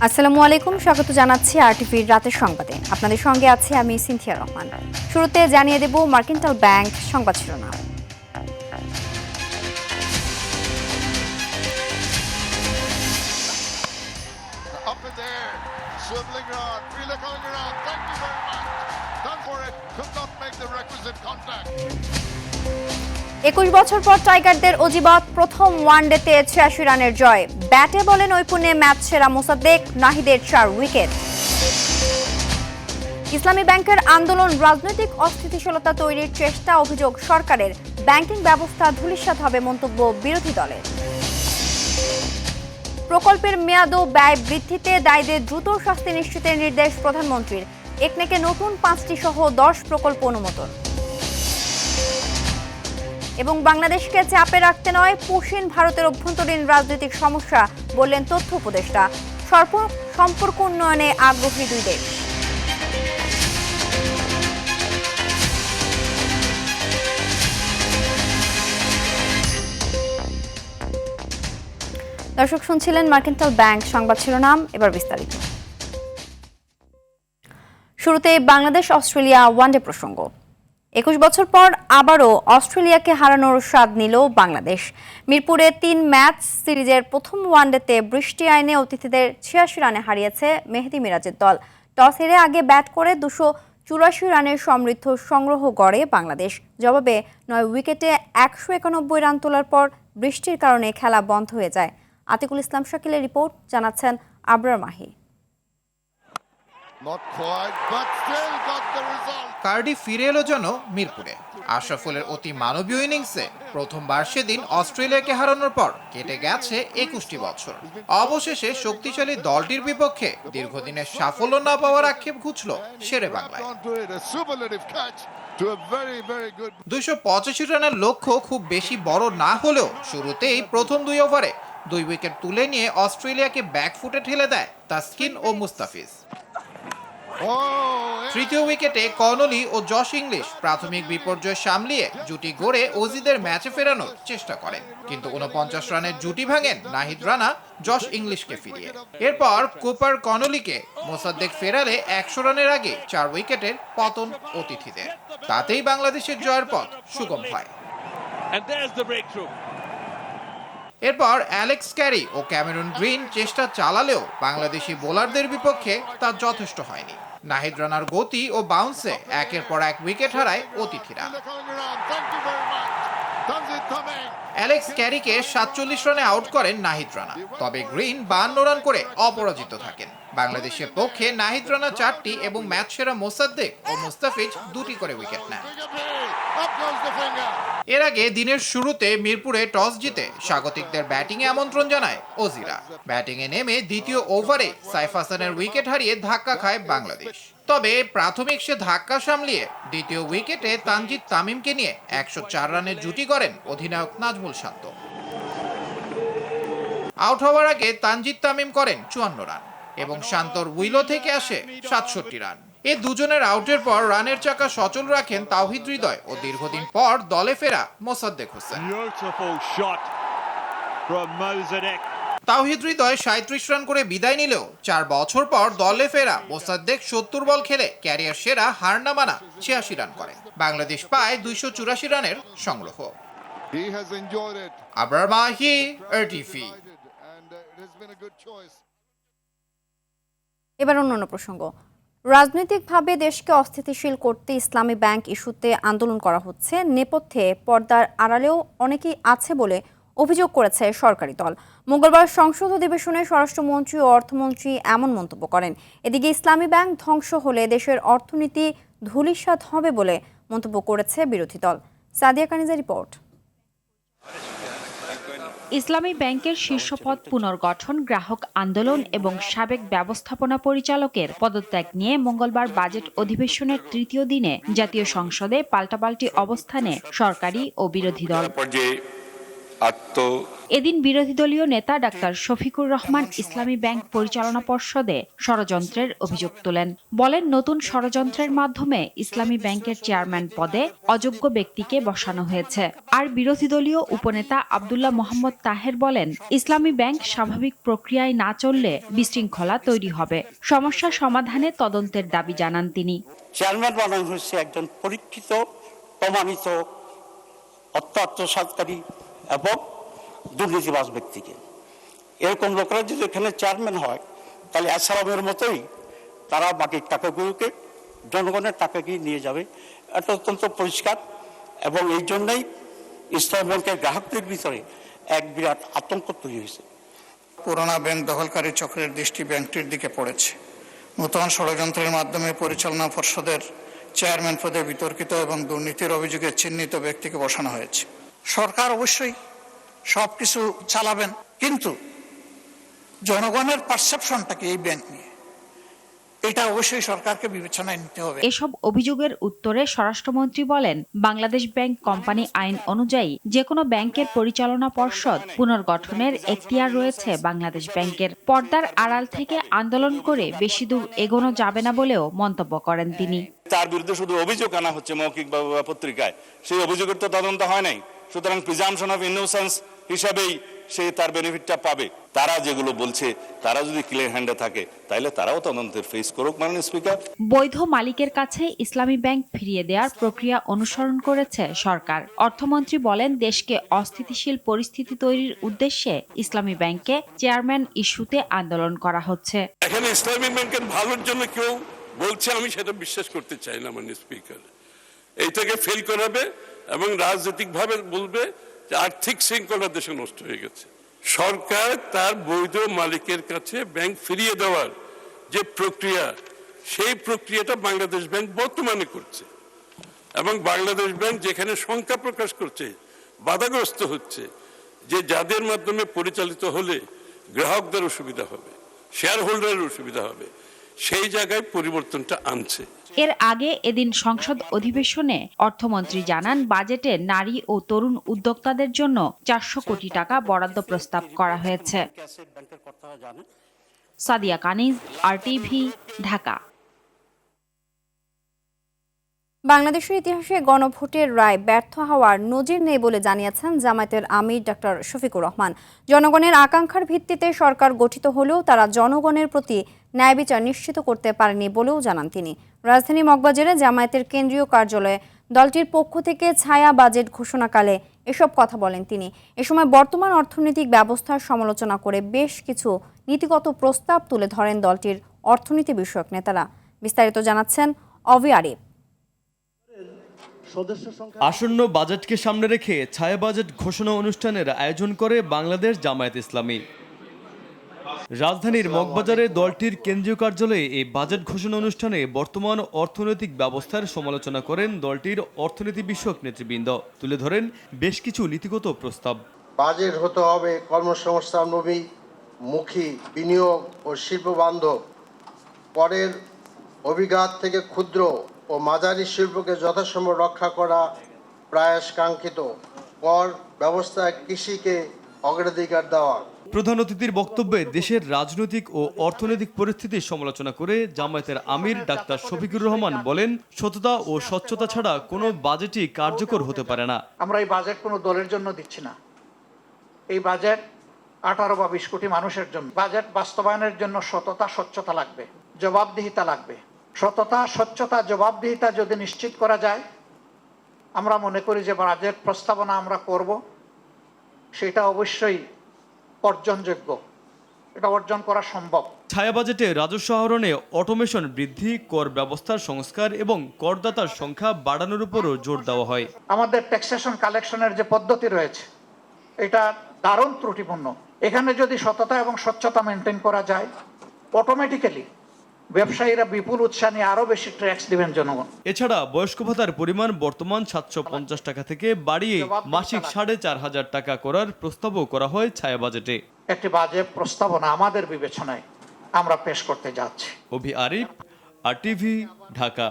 আসসালামু আলাইকুম, স্বাগত জানাচ্ছি আরটিভির রাতের সংবাদে। আপনাদের সঙ্গে আছি আমি সিনথিয়া রহমান। শুরুতে জানিয়ে দেব মার্কেন্টাইল ব্যাংক সংবাদ শিরোনাম। একুশ বছর পর টাইগারদের অজিবাত প্রথম ওয়ানডেতে ৮৬ রানের জয়। ব্যাটে বলে নৈপুণ্যে ম্যাচ সেরা মোসাদ্দেক, নাহিদের ৪ উইকেট। ইসলামী ব্যাংকের আন্দোলন রাজনৈতিক অস্থিতিশীলতা তৈরির চেষ্টা, অভিযোগ সরকারের। ব্যাংকিং ব্যবস্থা ধূলিসাৎ হবে মন্তব্য বিরোধী দলের। প্রকল্পের মেয়াদ ও ব্যয় বৃদ্ধিতে দায়ীদের দ্রুত শাস্তি নিশ্চিতের নির্দেশ প্রধানমন্ত্রীর। একনেকে নতুন ৫টি সহ ১০ প্রকল্প অনুমোদন। এবং বাংলাদেশকে চাপে রাখতে নয়, পুশিন ভারতের অভ্যন্তরীণ রাজনৈতিক সমস্যা, বললেন তথ্য উপদেষ্টা। সম্পর্ক উন্নয়নে আগ্রহী দুই দেশ। দর্শক শুনছিলেন মার্কেন্টাইল ব্যাংক সংবাদ শিরোনাম, এবার বিস্তারিত। শুরুতে বাংলাদেশ অস্ট্রেলিয়া ওয়ানডে প্রসঙ্গ। ২১ বছর পর আবারও অস্ট্রেলিয়াকে হারানোর স্বাদ নিল বাংলাদেশ। মিরপুরে ৩ ম্যাচ সিরিজের প্রথম ওয়ানডেতে বৃষ্টি আইনে অতিথিদের ৮৬ রানে হারিয়েছে মেহেদী মিরাজের দল। টস হেরে আগে ব্যাট করে ২৮৪ রানের সমৃদ্ধ সংগ্রহ গড়ে বাংলাদেশ। জবাবে ৯ উইকেটে ১৯১ রান তোলার পর বৃষ্টির কারণে খেলা বন্ধ হয়ে যায়। আতিকুল ইসলাম শাকিলের রিপোর্ট, জানাচ্ছেন আবরার মাহি। কার্ডিফ ফিরে এলো যেন মিরপুরে। আশরাফুলের অতি মানবীয় ইনিংসে প্রথমবার সেদিন অস্ট্রেলিয়াকে হারানোর পর কেটে গেছে ২১টি বছর। অবশেষে শক্তিশালী দলটির বিপক্ষে দীর্ঘদিনের সাফল্য না পাওয়ার আক্ষেপ ঘুচল শেরে বাংলায়। ২৮৫ রানের লক্ষ্য খুব বেশি বড় না হলেও শুরুতেই প্রথম ২ ওভারে ২ উইকেট তুলে নিয়ে অস্ট্রেলিয়াকে ব্যাকফুটে ঠেলে দেয় তাসকিন ও মুস্তাফিজ। তৃতীয় উইকেটে কর্নলি ও জশ ইংলিশ প্রাথমিক বিপর্যয় সামলিয়ে জুটি গড়ে অজিদের ম্যাচে ফেরানোর চেষ্টা করেন, কিন্তু ৪৯ রানের জুটি ভাঙেন নাহিদ রানা জশ ইংলিশকে ফিরিয়ে। এরপর কুপার কর্নলিকে মোসাদ্দেক ফেরালে ১০০ রানের আগে ৪ উইকেটের পতন অতিথিদের। তাতেই বাংলাদেশের জয়ের পথ সুগম হয়। এরপর অ্যালেক্স ক্যারি ও ক্যামেরন গ্রিন চেষ্টা চালালেও বাংলাদেশি বোলারদের বিপক্ষে তা যথেষ্ট হয়নি। নাহিদ রানার গতি ও বাউন্সে একের পর এক উইকেট হারায় অতিথিরা। অ্যালেক্স ক্যারিকে ৪৭ রানে আউট করেন নাহিদ রানা, তবে গ্রিন ৫২ রান করে অপরাজিত থাকেন। বাংলাদেশের পক্ষে নাহিদ রানা ৪টি এবং ম্যাচ সেরা মোসাদ্দেক ও মুস্তাফিজ ২টি করে উইকেট নেন। এর আগে দিনের শুরুতে মিরপুরে টস জিতে স্বাগতিকদের ব্যাটিংয়ে আমন্ত্রণ জানায় অজিরা। ব্যাটিংয়ে নেমে দ্বিতীয় ওভারে সাইফ হাসানের উইকেট হারিয়ে ধাক্কা খায় বাংলাদেশ। তবে প্রাথমিক সে ধাক্কা সামলিয়ে দ্বিতীয় উইকেটে তানজিদ তামিমকে নিয়ে ১০৪ রানের জুটি গড়েন অধিনায়ক নাজমুল শান্ত। আউট হওয়ার আগে তানজিদ তামিম করেন ৫৪ রান এবং শান্তর উইলো থেকে আসে ৬৭ রান। এই দুজনের আউটের পর রানের চাকা সচল রাখেন তাওহিদ হৃদয় ও দীর্ঘদিন পর দলে ফেরা মোসাদ্দেক হোসেন। তাওহিদ হৃদয় ৩৭ রান করে বিদায় নিলেও ৪ বছর পর দলে ফেরা মোসাদ্দেক ৭০ বল খেলে ক্যারিয়ার সেরা হার না মানা ৮৬ রান করেন। বাংলাদেশ পায় ২৮৪ রানের সংগ্রহ। আবরার মাহি, আরটিভি। এবার অন্যান্য প্রসঙ্গ। রাজনৈতিকভাবে দেশকে অস্থিতিশীল করতে ইসলামী ব্যাংক ইস্যুতে আন্দোলন করা হচ্ছে। নেপথ্যে পর্দার আড়ালেও অনেকেই আছে বলে অভিযোগ করেছে সরকারি দল। মঙ্গলবার সংসদ অধিবেশনে স্বরাষ্ট্রমন্ত্রী ও অর্থমন্ত্রী এমন মন্তব্য করেন। এদিকে ইসলামী ব্যাংক ধ্বংস হলে দেশের অর্থনীতি ধূলিসাৎ হবে বলে মন্তব্য করেছে বিরোধী দল। সাদিয়া কানিজের রিপোর্ট। ইসলামী ব্যাংকের শীর্ষপদ পুনর্গঠন, গ্রাহক আন্দোলন এবং সাবেক ব্যবস্থাপনা পরিচালকের পদত্যাগ নিয়ে মঙ্গলবার বাজেট অধিবেশনের তৃতীয় দিনে জাতীয় সংসদে পাল্টাপাল্টি অবস্থানে সরকারি ও বিরোধী দল। এদিন বিরোধী দলীয় নেতা ডাক্তার শফিকুর রহমান ইসলামী ব্যাংক পরিচালনা পর্ষদে ষড়যন্ত্রের অভিযোগ তোলেন। বলেন, নতুন ষড়যন্ত্রের মাধ্যমে ইসলামী ব্যাংকের চেয়ারম্যান পদে অযোগ্য ব্যক্তিকে বসানো হয়েছে। আর বিরোধী দলীয় উপনেতা আব্দুল্লাহ মোহাম্মদ তাহের বলেন, ইসলামী ব্যাংক স্বাভাবিক প্রক্রিয়ায় না চললে বিশৃঙ্খলা তৈরি হবে। সমস্যা সমাধানে তদন্তের দাবি জানান তিনি। চেয়ারম্যান বানানো হচ্ছে একজন পরীক্ষিত, প্রমাণিত অর্থ আত্মসাৎকারী এবং দুর্নীতিবাজ ব্যক্তিকে। এরকম লোকেরা যদি এখানে চেয়ারম্যান হয়, তাহলে আসালামের মতোই তারা বাকির টাকাগুলোকে, জনগণের টাকাকে নিয়ে যাবে। এটা অত্যন্ত পরিষ্কার, এবং এই জন্যই ইসলামী ব্যাংকের গ্রাহকদের ভিতরে এক বিরাট আতঙ্ক তৈরি হয়েছে। পুরানা ব্যাংক দখলকারী চক্রের দৃষ্টি ব্যাংকটির দিকে পড়েছে। নূতন ষড়যন্ত্রের মাধ্যমে পরিচালনা পর্ষদের চেয়ারম্যান পদে বিতর্কিত এবং দুর্নীতির অভিযোগে চিহ্নিত ব্যক্তিকে বসানো হয়েছে। সরকার অবশ্যই সবকিছু চালাবেন, কিন্তু জনগণের পারসেপশনটাকে এই ব্যাংক নিয়ে, এটা অবশ্যই সরকারকে বিবেচনায় নিতে হবে। এসব অভিযোগের উত্তরে স্বরাষ্ট্রমন্ত্রী বলেন, বাংলাদেশ ব্যাংক কোম্পানি আইন অনুযায়ী যে কোনো ব্যাংকের পরিচালনা পর্ষদ পুনর্গঠনের এখতিয়ার রয়েছে বাংলাদেশ ব্যাংকের। পর্দার আড়াল থেকে আন্দোলন করে বেশি দূর এগোনো যাবে না বলেও মন্তব্য করেন তিনি। তার বিরুদ্ধে শুধু অভিযোগ আনা হচ্ছে মৌখিক বা পত্রিকায়, সেই অভিযোগের তো তদন্ত হয় নাই। সুতরাং প্রিজাম্পশন অফ ইনোসেন্স হিসাবেই সে তার বেনিফিটটা পাবে। তারা যেগুলো বলছে, তারা যদি ক্লিয়ার হ্যান্ডে থাকে, তাহলে তারাও তদন্তের ফেস করুক। মাননীয় স্পিকার, বৈধ মালিকের কাছে ইসলামী ব্যাংক ফিরিয়ে দেওয়ার প্রক্রিয়া অনুসরণ করেছে সরকার। অর্থমন্ত্রী বলেন, দেশকে অস্থিতিশীল পরিস্থিতি তৈরির উদ্দেশ্যে ইসলামী ব্যাংকে চেয়ারম্যান ইস্যুতে আন্দোলন করা হচ্ছে। এখানে ইসলামী ব্যাংকের ভালোর জন্য কেউ বলছে, আমি সেটা বিশ্বাস করতে চাই না। মাননীয় স্পিকার, এইটাকে ফেল করাবে এবং রাজনৈতিকভাবে বলবে যে আর্থিক শৃঙ্খলা দেশে নষ্ট হয়ে গেছে। সরকার তার বৈধ মালিকের কাছে ব্যাংক ফিরিয়ে দেওয়ার যে প্রক্রিয়া, সেই প্রক্রিয়াটা বাংলাদেশ ব্যাংক বর্তমানে করছে, এবং বাংলাদেশ ব্যাংক যেখানে শঙ্কা প্রকাশ করছে, বাধাগ্রস্ত হচ্ছে, যে যাদের মাধ্যমে পরিচালিত হলে গ্রাহকদের অসুবিধা হবে, শেয়ার হোল্ডারের অসুবিধা হবে, সেই জায়গায় পরিবর্তনটা আনছে। এর আগে এদিন সংসদ অধিবেশনে অর্থমন্ত্রী জানান, বাজেটে নারী ও তরুণ উদ্যোক্তাদের জন্য 400 কোটি টাকা বরাদ্দ প্রস্তাব করা হয়েছে। সাদিয়া কানিজ, RTV, ঢাকা। বাংলাদেশের ইতিহাসে গণভোটের রায় ব্যর্থ হওয়ার নজির নেই বলে জানিয়েছেন জামায়াতের আমির ডাক্তার শফিকুর রহমান। জনগণের আকাঙ্ক্ষার ভিত্তিতে সরকার গঠিত হলেও তারা জনগণের প্রতি ন্যায় বিচার নিশ্চিত করতে পারেনি বলেও জানান তিনি। রাজধানী মগবাজারে জামায়াতের কেন্দ্রীয় কার্যালয়ে দলটির পক্ষ থেকে ছায়া বাজেট ঘোষণাকালে এসব কথা বলেন তিনি। এ সময় বর্তমান অর্থনৈতিক ব্যবস্থার সমালোচনা করে বেশ কিছু নীতিগত প্রস্তাব তুলে ধরেন দলটির অর্থনীতি বিষয়ক নেতারা। বিস্তারিত জানাচ্ছেন অভি আরিফ। আসন্ন বাজেটকে সামনে রেখে ছায়া বাজেট ঘোষণা অনুষ্ঠানের আয়োজন করে বাংলাদেশ জামায়াত ইসলামী। রাজধানীর মগবাজারে দলটির কেন্দ্রীয় কার্যালয়ে এই বাজেট ঘোষণা অনুষ্ঠানে বর্তমান অর্থনৈতিক ব্যবস্থার সমালোচনা করেন দলটির অর্থনীতি বিষয়ক নেতৃবৃন্দ। তুলে ধরেন বেশ কিছু নীতিগত প্রস্তাব। বাজেট হতে হবে কর্মসংস্থানমুখী, বিনিয়োগ ও শিল্প বান্ধব, করের অভিঘাত থেকে ক্ষুদ্র ও মাঝারি শিল্পকে যথাসম্ভব রক্ষা করা প্রয়াস কাঙ্ক্ষিত, কর ব্যবস্থায় কৃষিকে অগ্রাধিকার দেওয়া। প্রধান অতিথির বক্তব্যে দেশের রাজনৈতিক ও অর্থনৈতিক পরিস্থিতির সমালোচনা করে জামায়াতের আমির ডাক্তার শফিকুর রহমান বলেন, সততা ও স্বচ্ছতা ছাড়া কোনো বাজেটই কার্যকর হতে পারে না। আমরা এই বাজেট কোনো দলের জন্য দিচ্ছি না। এই বাজেট 18 বা 20 কোটি মানুষের জন্য। বাজেট বাস্তবায়নের জন্য সততা, স্বচ্ছতা লাগবে, জবাবদিহিতা লাগবে। সততা, স্বচ্ছতা, জবাবদিহিতা যদি নিশ্চিত করা যায়, আমরা মনে করি যে বাজেট প্রস্তাবনা আমরা করব, সেটা অবশ্যই অর্জনযোগ্য, এটা অর্জন করা সম্ভব। ছায়া বাজেটে রাজস্ব আহরণে অটোমেশন বৃদ্ধি, কর ব্যবস্থার সংস্কার এবং করদাতার সংখ্যা বাড়ানোর উপরও জোর দেওয়া হয়। আমাদের ট্যাক্সেশন কালেকশনের যে পদ্ধতি রয়েছে, এটা দারুণ ত্রুটিপূর্ণ। এখানে যদি সততা এবং স্বচ্ছতা মেনটেন করা যায়, অটোমেটিক্যালি ব্যবসায়ীরা বিপুল উৎসাহ নিয়ে আরো বেশি ট্যাক্স দিবেন জনগণ। এছাড়া বয়স্ক ভাতার পরিমাণ বর্তমান 750 টাকা থেকে বাড়িয়ে মাসিক 4500 টাকা করার প্রস্তাবও করা হয় ছায়া বাজেটে। একটি বাজেট প্রস্তাবনা আমাদের বিবেচনায় আমরা পেশ করতে যাচ্ছি। অভি আরিফ, RTV, ঢাকা।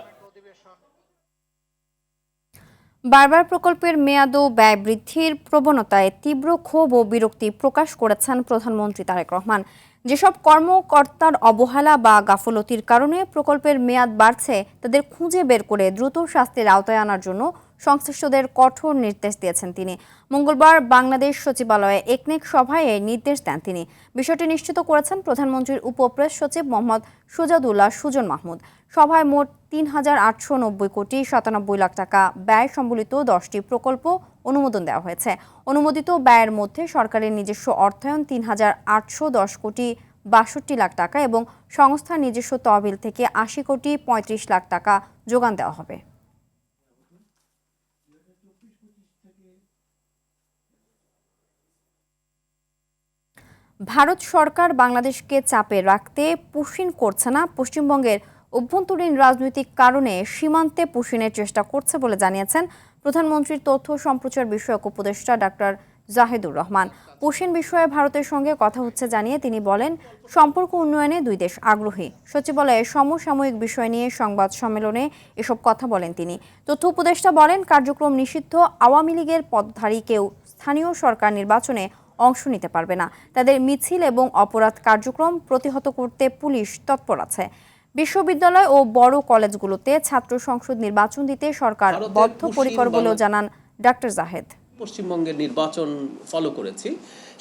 বারবার প্রকল্পের মেয়াদ ও ব্যয় বৃদ্ধির প্রবণতায় তীব্র ক্ষোভ ও বিরক্তি প্রকাশ করেছেন প্রধানমন্ত্রী তারেক রহমান। যেসব কর্মকর্তার অবহেলা বা গাফলতির কারণে প্রকল্পের মেয়াদ বাড়ছে তাদের খুঁজে বের করে দ্রুত শাস্তির আওতায় আনার জন্য সংশ্লিষ্টদের কঠোর নির্দেশ দিয়েছেন তিনি। মঙ্গলবার বাংলাদেশ সচিবালয়ে একনেক সভায় এই নির্দেশ দেন তিনি। বিষয়টি নিশ্চিত করেছেন প্রধানমন্ত্রীর উপপ্রেস সচিব মোহাম্মদ সুজাদুল্লাহ সুজন মাহমুদ। সভায় মোট ৩,৮৯০ কোটি ৯৭ লাখ টাকা ব্যয় সম্বলিত 10টি প্রকল্প অনুমোদন দেওয়া হয়েছে। অনুমোদিত ব্যয়ের মধ্যে সরকারের নিজস্ব অর্থায়ন ৩,৮১০ কোটি ৬২ লাখ টাকা এবং সংস্থার নিজস্ব তহবিল থেকে ৮০ কোটি ৩৫ লাখ টাকা যোগান দেওয়া হবে। ভারত সরকার বাংলাদেশকে চাপে রাখতে পুশিন করছে না, পশ্চিমবঙ্গের অভ্যন্তরীণ রাজনৈতিক কারণে সীমান্তে পুশিনের চেষ্টা করছে বলে জানিয়েছেন প্রধানমন্ত্রীর তথ্য সম্প্রচার বিষয়ক উপদেষ্টা ডাক্তার জাহিদুর রহমান। পুশিন বিষয়ে ভারতের সঙ্গে কথা হচ্ছে জানিয়ে তিনি বলেন, সম্পর্ক উন্নয়নে দুই দেশ আগ্রহী। সচিবালয়ে সমসাময়িক বিষয় নিয়ে সংবাদ সম্মেলনে এসব কথা বলেন তিনি। তথ্য উপদেষ্টা বলেন, কার্যক্রম নিষিদ্ধ আওয়ামী লীগের পদধারী কেউ স্থানীয় সরকার নির্বাচনে অংশ নিতে পারবে না। তাদের মিছিল এবং অপরাধ কার্যক্রম প্রতিহত করতে পুলিশ তৎপর আছে। বিশ্ববিদ্যালয় ও বড় কলেজগুলোতে ছাত্র সংসদ নির্বাচন দিতে সরকার বদ্ধপরিকর বলেও জানান ডাক্তার জাহেদ। পশ্চিমবঙ্গের নির্বাচন ফলো করেছি,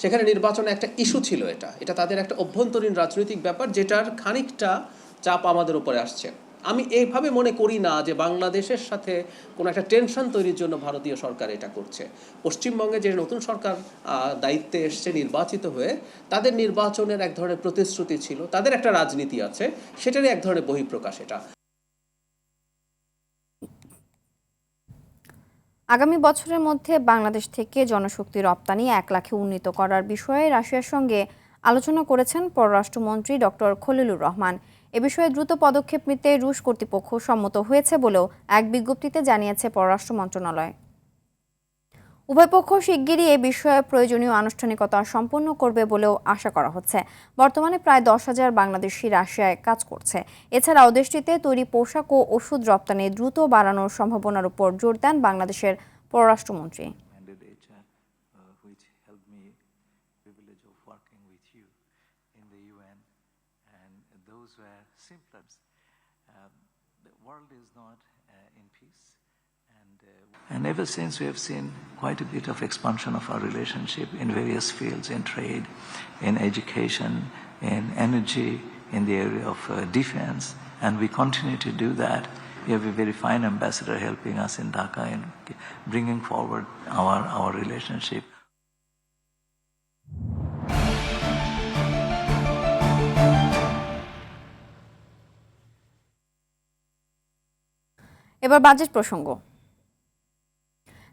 সেখানে নির্বাচনে একটা ইস্যু ছিল, এটা তাদের একটা অভ্যন্তরীণ রাজনৈতিক ব্যাপার, যেটার খানিকটা চাপ আমাদের উপরে আসছে। আমি এইভাবে মনে করি না যে বাংলাদেশের সাথে কোনো একটা টেনশন তৈরির জন্য ভারতীয় সরকার এটা করছে। পশ্চিমবঙ্গে যে নতুন সরকার দায়িত্বে এসছে নির্বাচিত হয়ে, তাদের নির্বাচনের এক ধরনের প্রতিশ্রুতি ছিল, তাদের একটা রাজনীতি আছে, সেটারই এক ধরনের বহিঃপ্রকাশ এটা। আগামী বছরের মধ্যে বাংলাদেশ থেকে জনশক্তি রপ্তানি 1 লাখে উন্নীত করার বিষয়ে রাশিয়ার সঙ্গে আলোচনা করেছেন পররাষ্ট্রমন্ত্রী ডক্টর খলিলুর রহমান। এ বিষয়ে দ্রুত পদক্ষেপ নিতে রুশ কর্তৃপক্ষ সম্মত হয়েছে বলেও এক বিজ্ঞপ্তিতে জানিয়েছে পররাষ্ট্র মন্ত্রণালয়। উভয় পক্ষ শিগগিরই এ বিষয়ে প্রয়োজনীয় আনুষ্ঠানিকতা সম্পন্ন করবে বলেও আশা করা হচ্ছে। বর্তমানে প্রায় 10,000 বাংলাদেশি রাশিয়ায় কাজ করছে। এছাড়াও দেশটিতে তৈরি পোশাক ও ওষুধ রপ্তানি দ্রুত বাড়ানোর সম্ভাবনার উপর জোর দেন বাংলাদেশের পররাষ্ট্রমন্ত্রী। And ever since, we have seen quite a bit of expansion of our relationship in various fields, in trade, in education, in energy, in the area of defense, and we continue to do that. We have a very fine ambassador helping us in Dhaka in bringing forward our relationship. এবার budget প্রসঙ্গ।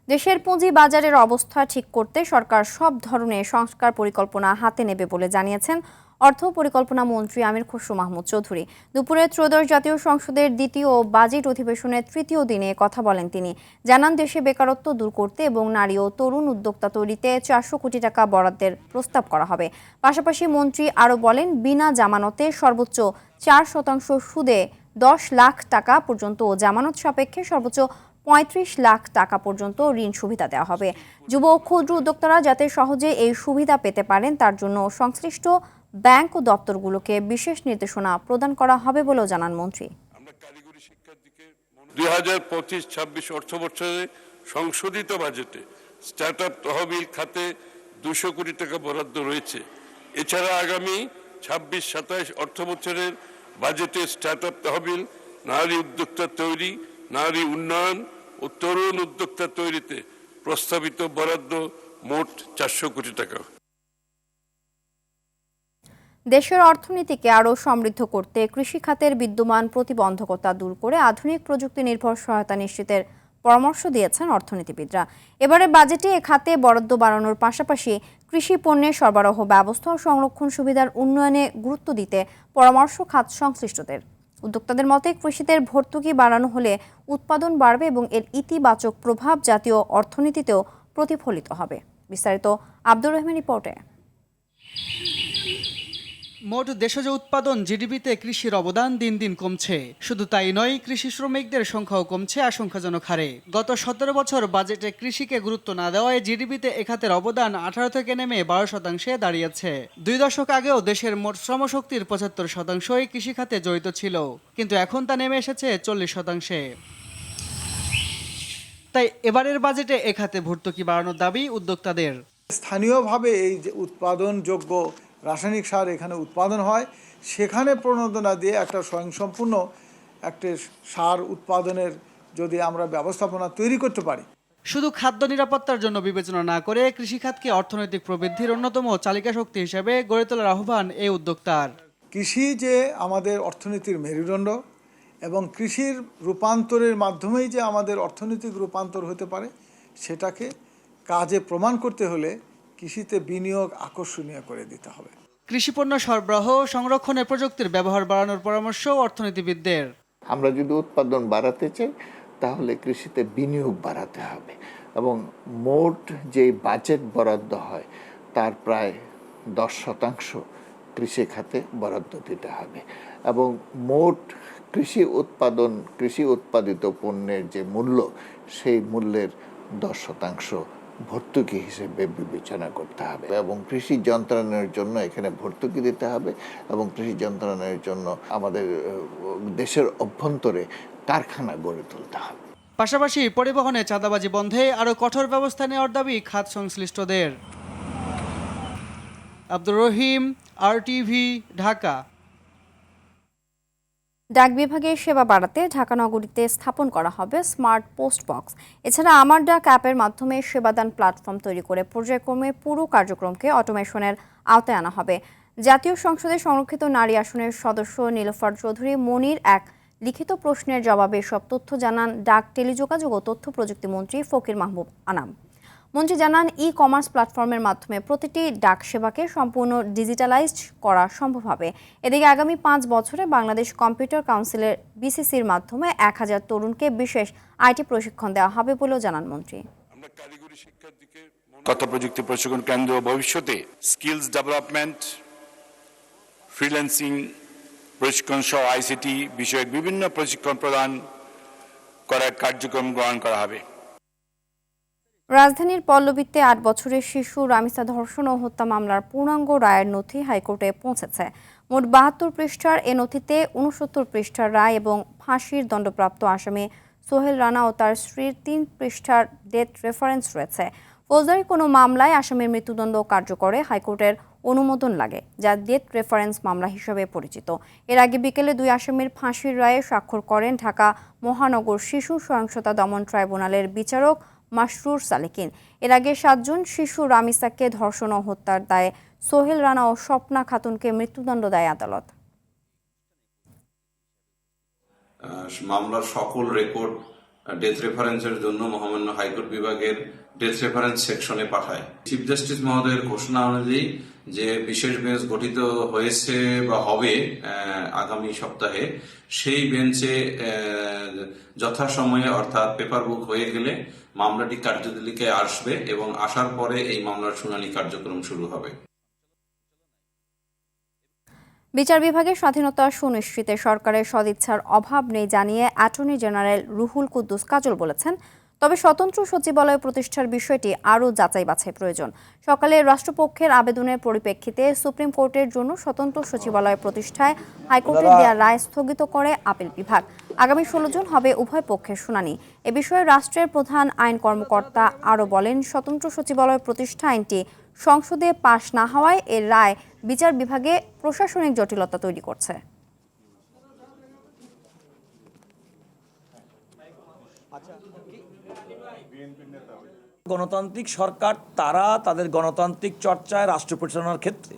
দেশের পুঁজি বাজারের অবস্থা ঠিক করতে সরকার সব ধরনের সংস্কার পরিকল্পনা হাতে নেবে বলে জানিয়েছেন অর্থ পরিকল্পনা মন্ত্রী আমির খসরু মাহমুদ চৌধুরী। দুপুরে ত্রয়োদশ জাতীয় সংসদের দ্বিতীয় বাজেট অধিবেশনের তৃতীয় দিনে কথা বলেন তিনি। জানান, দেশে বেকারত্ব দূর করতে এবং নারী ও তরুণ উদ্যোক্তা তৈরিতে 400 কোটি টাকা বরাদ্দের প্রস্তাব করা হবে। পাশাপাশি মন্ত্রী আরও বলেন, বিনা জামানতে সর্বোচ্চ 4% সুদে 10 লাখ টাকা পর্যন্ত ও জামানত সাপেক্ষে সর্বোচ্চ 35 লাখ টাকা পর্যন্ত ঋণ সুবিধা দেওয়া হবে। যুব ও ক্ষুদ্র উদ্যোক্তারা যাতে সহজে এই সুবিধা পেতে পারেন তার জন্য সংশ্লিষ্ট ব্যাংক ও দপ্তরগুলোকে বিশেষ নির্দেশনা প্রদান করা হবে বলেও জানান মন্ত্রী। আমরা কারিগরি শিক্ষার দিকে 2025-26 অর্থবছরে সংশোধিত বাজেটে স্টার্টআপ তহবিল খাতে 200 কোটি টাকা বরাদ্দ রয়েছে। এছাড়া আগামী 26-27 অর্থবছরের বাজেটে স্টার্টআপ তহবিল, নারী উদ্যোক্তা তৈরি, নারী উন্নয়ন ও তরুণ উদ্যোক্তা তৈরিতে প্রস্তাবিত বরাদ্দ মোট 400 কোটি টাকা। দেশের অর্থনীতিকে আরও সমৃদ্ধ করতে কৃষি খাতের বিদ্যমান প্রতিবন্ধকতা দূর করে আধুনিক প্রযুক্তি নির্ভর সহায়তা নিশ্চিতের পরামর্শ দিয়েছেন অর্থনীতিবিদরা। এবারে বাজেটে এ খাতে বরাদ্দ বাড়ানোর পাশাপাশি কৃষি পণ্যের সরবরাহ ব্যবস্থা ও সংরক্ষণ সুবিধার উন্নয়নে গুরুত্ব দিতে পরামর্শ খাত সংশ্লিষ্টদের। উদ্যোক্তাদের মতে, কৃষিতে ভর্তুকি বাড়ানো হলে উৎপাদন বাড়বে এবং এর ইতিবাচক প্রভাব জাতীয় অর্থনীতিতেও প্রতিফলিত হবে। বিস্তারিত আব্দুর রহমান রিপোর্টে। মোট দেশজ উৎপাদন জিডিপিতে কৃষির অবদান দিন দিন কমছে। শুধু তাই নয়, কৃষি শ্রমিকদের সংখ্যাও কমছে আশঙ্কাজনক হারে। গত 17 বছর বাজেটে কৃষিকে গুরুত্ব না দেওয়ায় জিডিপিতে এ খাতের অবদান 18 থেকে নেমে 12% দাঁড়িয়েছে। 2 দশক আগেও দেশের মোট শ্রমশক্তির 75%ই কৃষিখাতে জড়িত ছিল, কিন্তু এখন তা নেমে এসেছে 40%। তাই এবারের বাজেটে এ খাতে ভর্তুকি বাড়ানোর দাবি উদ্যোক্তাদের। স্থানীয়ভাবে এই যে উৎপাদনযোগ্য রাসায়নিক সার এখানে উৎপাদন হয়, সেখানে প্রণোদনা দিয়ে একটা স্বয়ংসম্পূর্ণ একটা সার উৎপাদনের যদি আমরা ব্যবস্থাপনা তৈরি করতে পারি। শুধু খাদ্য নিরাপত্তার জন্য বিবেচনা না করে কৃষিখাতকে অর্থনৈতিক প্রবৃদ্ধির অন্যতম চালিকা শক্তি হিসেবে গড়ে তোলার আহ্বান এই উদ্যোক্তার। কৃষি যে আমাদের অর্থনীতির মেরুদণ্ড এবং কৃষির রূপান্তরের মাধ্যমেই যে আমাদের অর্থনৈতিক রূপান্তর হতে পারে, সেটাকে কাজে প্রমাণ করতে হলে কৃষিতে বিনিয়োগ আকর্ষণীয় করে দিতে হবে। কৃষিপণ্য সরবরাহ সংরক্ষণের প্রযুক্তির ব্যবহার বাড়ানোর পরামর্শ অর্থনীতিবিদদের। আমরা যদি উৎপাদন বাড়াতে চাই তাহলে কৃষিতে বিনিয়োগ বাড়াতে হবে এবং মোট যে বাজেট বরাদ্দ হয় তার প্রায় 10% কৃষি খাতে বরাদ্দ দিতে হবে এবং মোট কৃষি উৎপাদিত পণ্যের যে মূল্য, সেই মূল্যের 10% ভর্তুকি হিসেবে বিবেচনা করতে হবে এবং কৃষি যন্ত্রাংশের জন্য এখানে ভর্তুকি দিতে হবে এবং কৃষি যন্ত্রাংশের জন্য আমাদের দেশের অভ্যন্তরে কারখানা গড়ে তুলতে হবে। পাশাপাশি পরিবহনে চাঁদাবাজি বন্ধে আরও কঠোর ব্যবস্থা নেওয়ার দাবি খাত সংশ্লিষ্টদের। আব্দুর রহিম, RTV, ঢাকা। ডাক বিভাগের সেবা বাড়াতে ঢাকা নগরীতে স্থাপন করা হবে স্মার্ট পোস্ট বক্স। এছাড়া আমার ডাক অ্যাপের মাধ্যমে সেবাদান প্ল্যাটফর্ম তৈরি করে পর্যায়ক্রমে পুরো কার্যক্রমকে অটোমেশনের আওতায় আনা হবে। জাতীয় সংসদে সংরক্ষিত নারী আসনের সদস্য নীলোফার চৌধুরী মনির এক লিখিত প্রশ্নের জবাবে এসব তথ্য জানান ডাক, টেলিযোগাযোগ ও তথ্য প্রযুক্তি মন্ত্রী ফকির মাহবুব আনাম। মন্ত্রী জানান, ই-কমার্স প্ল্যাটফর্মের মাধ্যমে প্রতিটি ডাক সেবাকে সম্পূর্ণ ডিজিটালাইজড করা সম্ভব হবে। এদিকে আগামী 5 বছরে বাংলাদেশ কম্পিউটার কাউন্সিলের BCCর মাধ্যমে 1000 তরুণকে বিশেষ IT প্রশিক্ষণ দেওয়া হবে বলেও জানান মন্ত্রী। তথ্য প্রযুক্তি প্রশিক্ষণ কেন্দ্র ভবিষ্যতে স্কিলস ডেভেলপমেন্ট, ফ্রিল্যান্সিং প্রশিক্ষণ সহ ICT বিষয়ক বিভিন্ন প্রশিক্ষণ প্রদান করার কার্যক্রম গ্রহণ করা হবে। রাজধানীর পল্লবীতে 8 বছরের শিশু রামিসা ধর্ষণ ও হত্যা মামলার পূর্ণাঙ্গ রায়ের নথি হাইকোর্টে পৌঁছেছে। মোট 72 পৃষ্ঠার এ নথিতে 69 পৃষ্ঠার রায় এবং ফাঁসির দণ্ডপ্রাপ্ত আসামি সোহেল রানা ও তার স্ত্রীর 3 পৃষ্ঠার ডেথ রেফারেন্স রয়েছে। ফৌজদারি কোনো মামলায় আসামির মৃত্যুদণ্ড কার্যকরে হাইকোর্টের অনুমোদন লাগে, যা ডেথ রেফারেন্স মামলা হিসেবে পরিচিত। এর আগে বিকেলে 2 আসামির ফাঁসির রায়ে স্বাক্ষর করেন ঢাকা মহানগর শিশু সহিংসতা দমন ট্রাইব্যুনালের বিচারক মাসরুর সালেকিন। এর আগে 7 জুন শিশু রামিসাকে ধর্ষণ ও হত্যার দায়ে সোহেল রানা ও স্বপ্না খাতুনকে মৃত্যুদণ্ড দেয় আদালত। মামলার সকল রেকর্ড ডেথ রেফারেন্সের জন্য মহামান্য হাইকোর্ট বিভাগের ডেথ রেফারেন্স সেকশনে পাঠায়। চিফ জাস্টিস মহোদয়ের ঘোষণা অনুযায়ী যে বিশেষ বেঞ্চ গঠিত হয়েছে বা হবে আগামী সপ্তাহে, সেই বেঞ্চে যথাসময়ে অর্থাৎ পেপার বুক হয়ে গেলে মামলাটি কার্যতালিকায় আসবে এবং আসার পরে এই মামলার শুনানি কার্যক্রম শুরু হবে। বিচার বিভাগের স্বাধীনতা সুনিশ্চিতে সরকারের সদিচ্ছার অভাব নেই জানিয়ে অ্যাটর্নি জেনারেল রুহুল কুদ্দুস কাজল বলেছেন, তবে স্বতন্ত্র সচিবালয় প্রতিষ্ঠার বিষয়টি আরও যাচাই বাছাই প্রয়োজন। সকালে রাষ্ট্রপক্ষের আবেদনের পরিপ্রেক্ষিতে সুপ্রিম কোর্টের জন্য স্বতন্ত্র সচিবালয় প্রতিষ্ঠায় হাইকোর্টের দেওয়া রায় স্থগিত করে আপিল বিভাগ। আগামী 16 জুন হবে উভয় পক্ষের শুনানি। এ বিষয়ে রাষ্ট্রের প্রধান আইন কর্মকর্তা আরও বলেন, স্বতন্ত্র সচিবালয় প্রতিষ্ঠা আইনটি সংসদে পাশ না হওয়ায় এর রায় বিচার বিভাগে প্রশাসনিক জটিলতা তৈরি করছে। গণতান্ত্রিক সরকার তারা তাদের গণতান্ত্রিক চর্চায় রাষ্ট্র পরিচালনার ক্ষেত্রে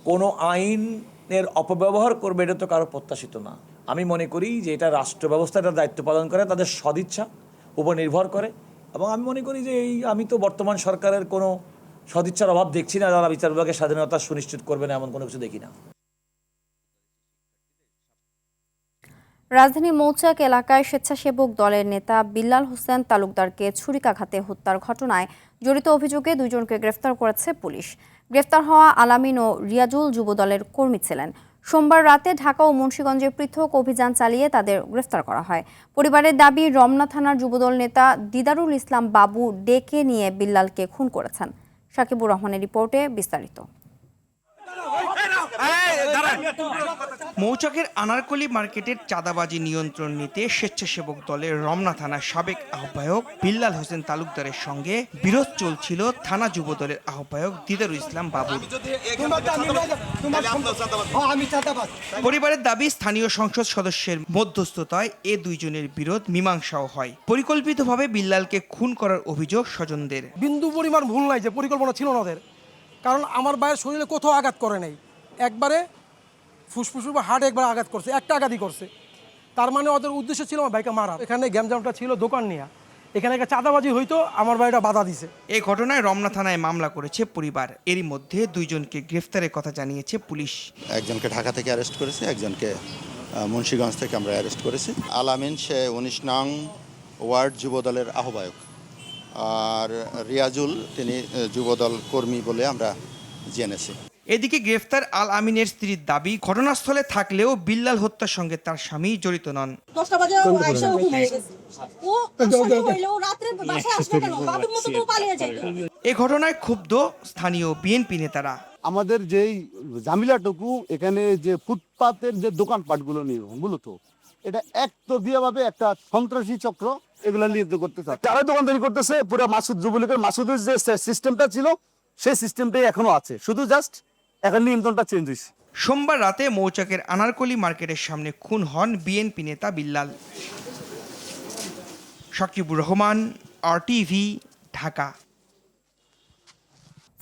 কোনো আইনের অপব্যবহার করবে, এটা তো কারো প্রত্যাশিত না। আমি মনে করি যে এটা রাষ্ট্র ব্যবস্থাটা দায়িত্ব পালন করে তাদের সদিচ্ছা উপর নির্ভর করে, এবং আমি মনে করি যে আমি তো বর্তমান সরকারের কোনো সদিচ্ছার অভাব দেখছি না, যারা বিচার বিভাগের স্বাধীনতা সুনিশ্চিত করবে না এমন কোনো কিছু দেখি না। রাজধানী মৌচাক এলাকায় স্বেচ্ছাসেবক দলের নেতা বিল্লাল হোসেন তালুকদারকে ছুরিকাঘাতে হত্যার ঘটনায় জড়িত অভিযোগে 2 জনকে গ্রেফতার করেছে পুলিশ। গ্রেফতার হওয়া আলামিন ও রিয়াজুল যুবদলের কর্মী ছিলেন। সোমবার রাতে ঢাকা ও মুন্সিগঞ্জে পৃথক অভিযান চালিয়ে তাদের গ্রেফতার করা হয়। পরিবারের দাবি, রমনা থানার যুবদল নেতা দিদারুল ইসলাম বাবু ডেকে নিয়ে বিল্লালকে খুন করেছেন। সাকিবুর রহমানের রিপোর্টে বিস্তারিত। মৌচাকের আনারকলি মার্কেটের চাঁদাবাজি নিয়ন্ত্রণ নিতে স্বেচ্ছাসেবক দলের রমনা থানার সাবেক আহ্বায়ক বিল্লাল হোসেন তালুকদারের সঙ্গে বিরোধ চলছিল থানা যুব দলের আহ্বায়ক দিদারুল ইসলাম বাবুর। পরিবারের দাবি, স্থানীয় সংসদ সদস্যের মধ্যস্থতায় এ দুইজনের বিরোধ মীমাংসাও হয়। পরিকল্পিতভাবে বিল্লালকে খুন করার অভিযোগ স্বজনদের। বিন্দু পরিমাণ ভুল নাই যে পরিকল্পনা ছিল না ওদের, কারণ আমার ভাইয়ের শরীরে কোথাও আঘাত করে নাই, একবারে ফুসফুস বা হার্টে একবার আঘাত করছে, একটা আঘাতই করছে। তার মানে ওদের উদ্দেশ্য ছিল আমার ভাইকে মারা। এখানে গ্যামজামটা ছিল দোকান নিয়ে, এখানে একটা চাঁদাবাজি হইতো, আমার ভাইটা বাধা দিছে। এই ঘটনায় রমনা থানায় মামলা করেছে পরিবার। এরই মধ্যে দুইজনকে গ্রেফতারের কথা জানিয়েছে পুলিশ। একজনকে ঢাকা থেকে অ্যারেস্ট করেছে, একজনকে মুন্সিগঞ্জ থেকে আমরা অ্যারেস্ট করেছি। আলামিন সে 19 নং ওয়ার্ড যুবদলের আহ্বায়ক, আর রিয়াজুল তিনি যুবদল কর্মী বলে আমরা জেনেছি। এদিকে গ্রেফতার আল আমিনের স্ত্রীর দাবি, ঘটনাস্থলে থাকলেও বিল্লাল হত্যার সঙ্গে তার স্বামী জড়িত নন। এ ঘটনায় ক্ষুব্ধ স্থানীয় বিএনপি নেতারা। আমাদের যেই জামিলাটুকু এখানে যে ফুটপাতের যে দোকানপাটগুলো নিয়ে মূলত এটা একতরফিয়া ভাবে একটা সন্ত্রাসী চক্র এগুলো নিয়ন্ত্রণ করতে চায়। যারা দোকানদারি করতেছে পুরো মাসুদ যুবলীগের মাসুদের যে সিস্টেমটা ছিল সেই সিস্টেমটাই এখনো আছে, শুধু জাস্ট এখন নিয়ন্ত্রণটা চেঞ্জ হয়েছে। সোমবার রাতে মৌচাকের আনারকলি মার্কেটের সামনে খুন হন বিএনপি নেতা বিল্লাল। সাকিবুর রহমান, RTV, ঢাকা।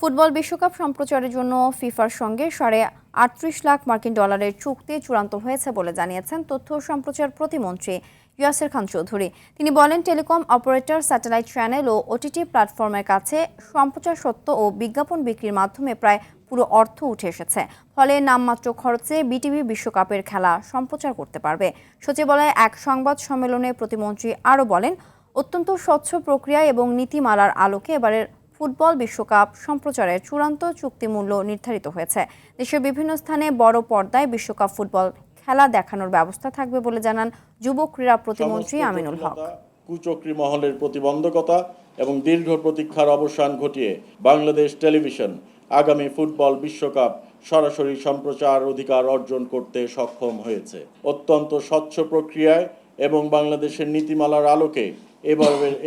ফুটবল বিশ্বকাপ সম্প্রচারের জন্য ফিফার সঙ্গে $38 লাখ মার্কিন ডলারের চুক্তি চূড়ান্ত হয়েছে বলে জানিয়েছেন তথ্য ও সম্প্রচার প্রতিমন্ত্রী ইয়াসির খান চৌধুরী। তিনি বলেন, টেলিকম অপারেটর, স্যাটেলাইট চ্যানেল ও OTT প্ল্যাটফর্মের কাছে সম্প্রচার সত্ত্ব ও বিজ্ঞাপন বিক্রির মাধ্যমে প্রায় পুরো অর্থ উঠে এসেছে। ফলে নামমাত্র খরচে বিটিভি বিশ্বকাপের খেলা সম্প্রচার করতে পারবে। সচিবালয়ে এক সংবাদ সম্মেলনে প্রতিমন্ত্রী আরও বলেন, অত্যন্ত স্বচ্ছ প্রক্রিয়া এবং নীতিমালার আলোকে এবারের ফুটবল বিশ্বকাপ সম্প্রচারের চূড়ান্ত চুক্তিমূল্য নির্ধারিত হয়েছে। দেশের বিভিন্ন স্থানে বড় পর্দায় বিশ্বকাপ ফুটবল খেলা দেখানোর ব্যবস্থা থাকবে বলে জানান যুব ক্রীড়া প্রতিমন্ত্রী আমিনুল হক। কুচক্রী মহলের প্রতিবন্ধকতা এবং দীর্ঘ প্রতীক্ষার অবসান ঘটিয়ে বাংলাদেশ টেলিভিশন আগামী ফুটবল বিশ্বকাপ সরাসরি সম্প্রচার অধিকার অর্জন করতে সক্ষম হয়েছে। অত্যন্ত স্বচ্ছ প্রক্রিয়ায় এবং বাংলাদেশের নীতিমালার আলোকে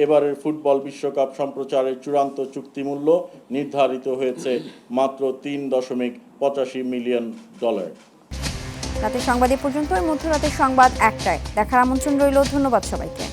এবারের ফুটবল বিশ্বকাপ সম্প্রচারের চূড়ান্ত চুক্তিমূল্য নির্ধারিত হয়েছে মাত্র $3.85 মিলিয়ন। রাতের সংবাদ এ পর্যন্ত। মধ্যরাতের সংবাদ 1টায় দেখার আমন্ত্রণ রইল। ধন্যবাদ সবাইকে।